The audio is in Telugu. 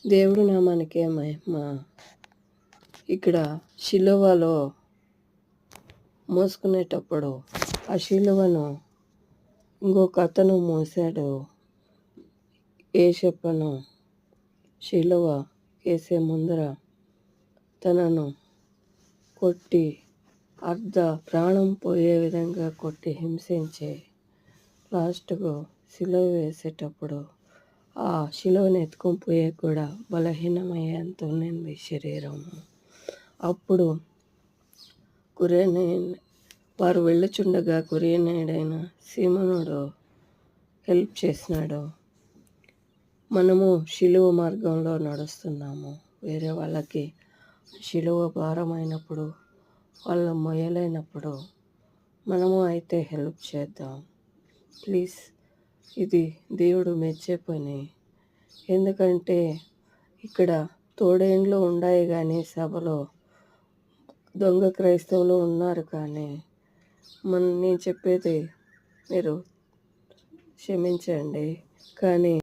దేవుడు నామానికే మహిమ. ఇక్కడ శిలువలో మోసుకునేటప్పుడు ఆ శిలువను ఇంకొక అతను మోసాడు. యేసప్పను శిలువ వేసే ముందర తనను కొట్టి ప్రాణం పోయే విధంగా కొట్టి హింసించి లాస్ట్కు శిలువ వేసేటప్పుడు ఆ శిలువను ఎత్తుకొని పోయే కూడా బలహీనమయ్యేంత ఉన్నింది శరీరము. అప్పుడు వారు వెళ్ళుచుండగా కురేనేడైన సీమోనుడు హెల్ప్ చేసినాడు. మనము శిలువ మార్గంలో నడుస్తున్నాము. వేరే వాళ్ళకి శిలువ భారమైనప్పుడు వాళ్ళు మొయ్యలేనప్పుడు మనము అయితే హెల్ప్ చేద్దాం ప్లీజ్. ఇది దేవుడు మెచ్చే పని. ఎందుకంటే ఇక్కడ తోడేండ్లు ఉన్నాయి కానీ సభలో దొంగ క్రైస్తవులు ఉన్నారు. కానీ నేను చెప్పేది మీరు క్షమించండి. కానీ